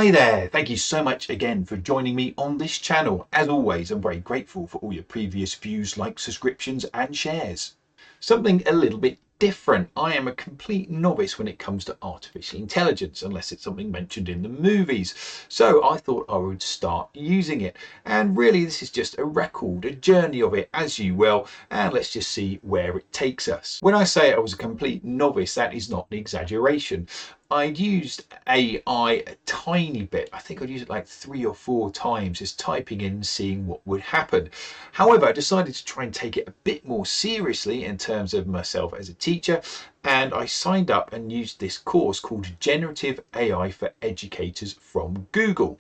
Hi there, thank you so much again for joining me on this channel. As always, I'm very grateful for all your previous views, likes, subscriptions and shares. Something a little bit different. I am a complete novice when it comes to artificial intelligence, unless it's something mentioned in the movies. So I thought I would start using it. And really this is just a record, a journey of it, as you will, and let's just see where it takes us. When I say I was a complete novice, that is not an exaggeration. I'd used AI a tiny bit. I think I'd used it like 3 or 4 times, just typing in and seeing what would happen. However, I decided to try and take it a bit more seriously in terms of myself as a teacher, and I signed up and used this course called Generative AI for Educators from Google.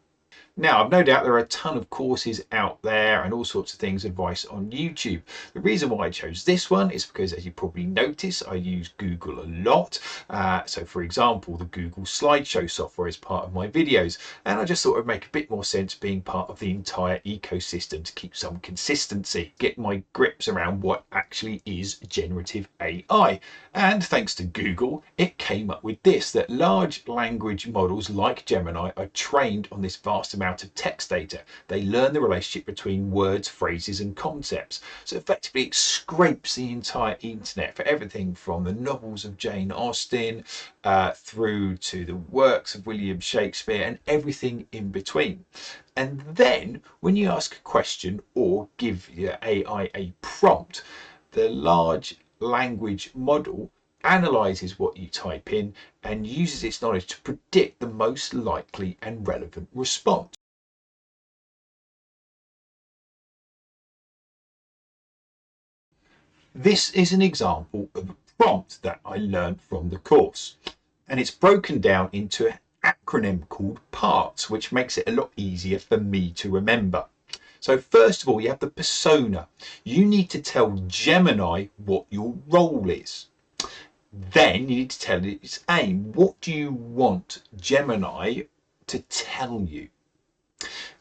Now, I've no doubt there are a ton of courses out there and all sorts of things, advice on YouTube. The reason why I chose this one is because, as you probably notice, I use Google a lot. So for example, the Google slideshow software is part of my videos, and I just thought it would make a bit more sense being part of the entire ecosystem to keep some consistency, get my grips around what actually is generative AI. And thanks to Google, it came up with this, that large language models like Gemini are trained on this vast amount of text data. They learn the relationship between words, phrases and concepts. So effectively it scrapes the entire internet for everything from the novels of Jane Austen through to the works of William Shakespeare and everything in between. And then when you ask a question or give your AI a prompt, the large language model analyzes what you type in and uses its knowledge to predict the most likely and relevant response. This is an example of a prompt that I learned from the course, and it's broken down into an acronym called PARTS, which makes it a lot easier for me to remember. So first of all, you have the persona. You need to tell Gemini what your role is. Then you need to tell it its aim. What do you want Gemini to tell you?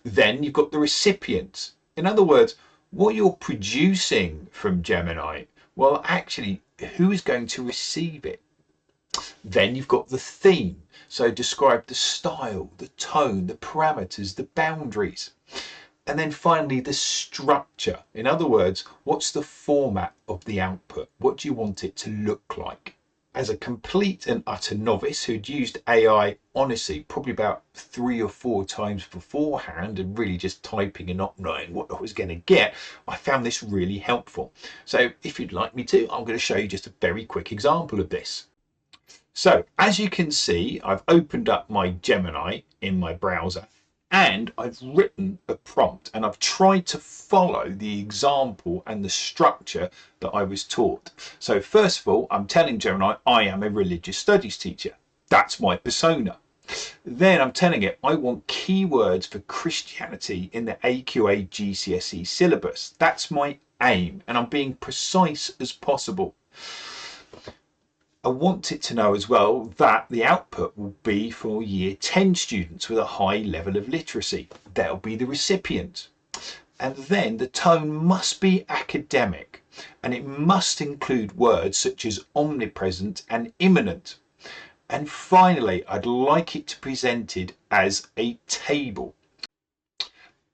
Then you've got the recipient. In other words, what you're producing from Gemini, well, actually, who is going to receive it? Then you've got the theme. So describe the style, the tone, the parameters, the boundaries. And then finally, the structure. In other words, what's the format of the output? What do you want it to look like? As a complete and utter novice who'd used AI, honestly, probably about 3 or 4 times beforehand and really just typing and not knowing what I was going to get, I found this really helpful. So if you'd like me to, I'm going to show you just a very quick example of this. So as you can see, I've opened up my Gemini in my browser and I've written a prompt and I've tried to follow the example and the structure that I was taught. So first of all, I'm telling Gemini I am a religious studies teacher. That's my persona. Then I'm telling it I want keywords for Christianity in the AQA GCSE syllabus. That's my aim, and I'm being precise as possible. I want it to know as well that the output will be for year 10 students with a high level of literacy. They'll be the recipient. And then the tone must be academic, and it must include words such as omnipresent and imminent. And finally, I'd like it to be presented as a table.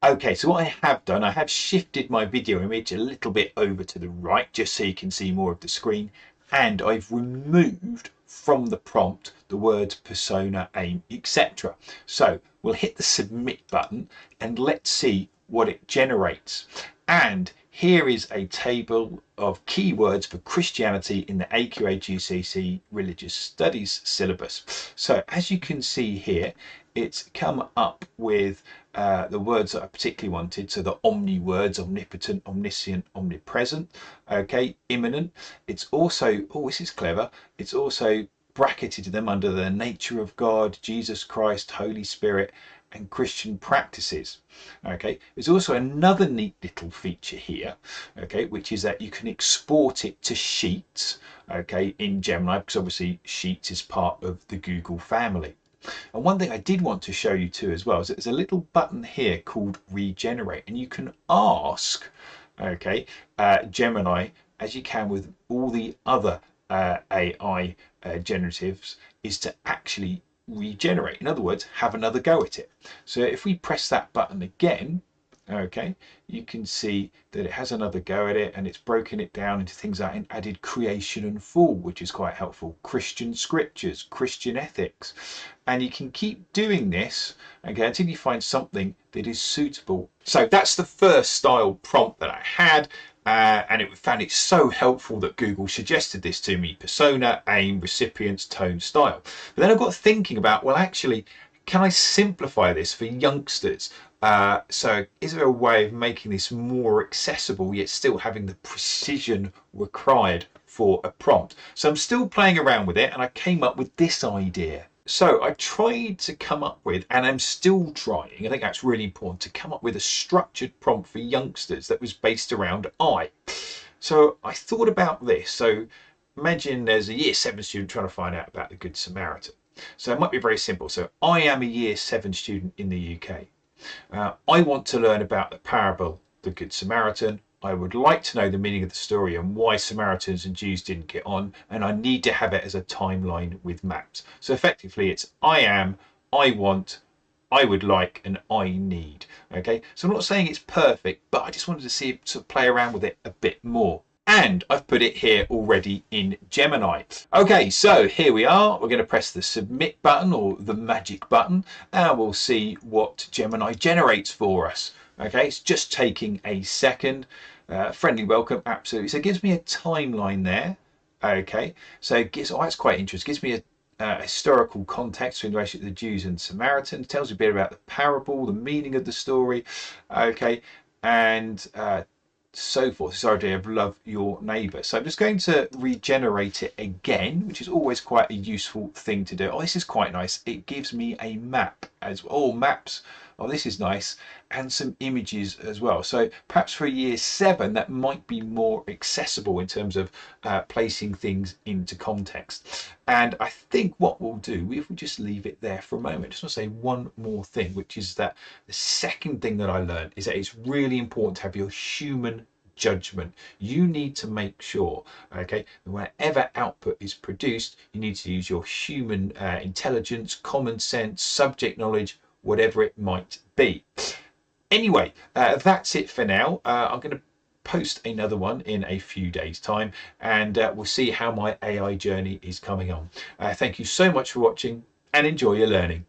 Okay, so what I have done, I have shifted my video image a little bit over to the right, just so you can see more of the screen. And I've removed from the prompt the words persona, aim, etc. So we'll hit the submit button and let's see what it generates. And here is a table of keywords for Christianity in the AQA GCSE Religious Studies syllabus. So as you can see here, it's come up with the words that I particularly wanted. So the omni words, omnipotent, omniscient, omnipresent, okay, imminent. It's also, oh, this is clever, it's also bracketed them under the nature of God, Jesus Christ, Holy Spirit, and Christian practices. Okay, there's also another neat little feature here, okay, which is that you can export it to Sheets, okay, in Gemini, because obviously Sheets is part of the Google family. And one thing I did want to show you too as well is that there's a little button here called regenerate, and you can ask, okay, Gemini, as you can with all the other AI generatives, is to actually regenerate. In other words, have another go at it. So if we press that button again, okay, you can see that it has another go at it, and it's broken it down into things like added creation and fall, which is quite helpful, Christian scriptures, Christian ethics, and you can keep doing this, okay, until you find something that is suitable. So that's the first style prompt that I had. And it found it so helpful that Google suggested this to me: persona, aim, recipients, tone, style. But then I got thinking about, well, actually, can I simplify this for youngsters? So is there a way of making this more accessible yet still having the precision required for a prompt? So I'm still playing around with it, and I came up with this idea. So I tried to come up with, and I'm still trying, I think that's really important, to come up with a structured prompt for youngsters that was based around I. So I thought about this. So imagine there's a year 7 student trying to find out about the Good Samaritan. So it might be very simple. So I am a year 7 student in the UK. I want to learn about the parable, the Good Samaritan. I would like to know the meaning of the story and why Samaritans and Jews didn't get on, and I need to have it as a timeline with maps. So effectively it's I am, I want, I would like, and I need. Okay, so I'm not saying it's perfect, but I just wanted to see it, to play around with it a bit more. And I've put it here already in Gemini. Okay, so here we are. We're going to press the submit button, or the magic button, and we'll see what Gemini generates for us. Okay, it's just taking a second. Friendly welcome, absolutely. So it gives me a timeline there. Okay, so it gives, oh, that's quite interesting. It gives me a historical context in relation to the Jews and Samaritans. Tells you a bit about the parable, the meaning of the story. Okay, and so forth. This idea of love your neighbour. So I'm just going to regenerate it again, which is always quite a useful thing to do. Oh, this is quite nice. It gives me a map as well. Oh, maps. Oh, this is nice. And some images as well. So perhaps for a year 7, that might be more accessible in terms of placing things into context. And I think what we'll do, if we just leave it there for a moment, just want to say one more thing, which is that the second thing that I learned is that it's really important to have your human judgment. You need to make sure, okay, that whenever output is produced, you need to use your human intelligence, common sense, subject knowledge, whatever it might be. Anyway, that's it for now. I'm going to post another one in a few days' time, and we'll see how my AI journey is coming on. Thank you so much for watching, and enjoy your learning.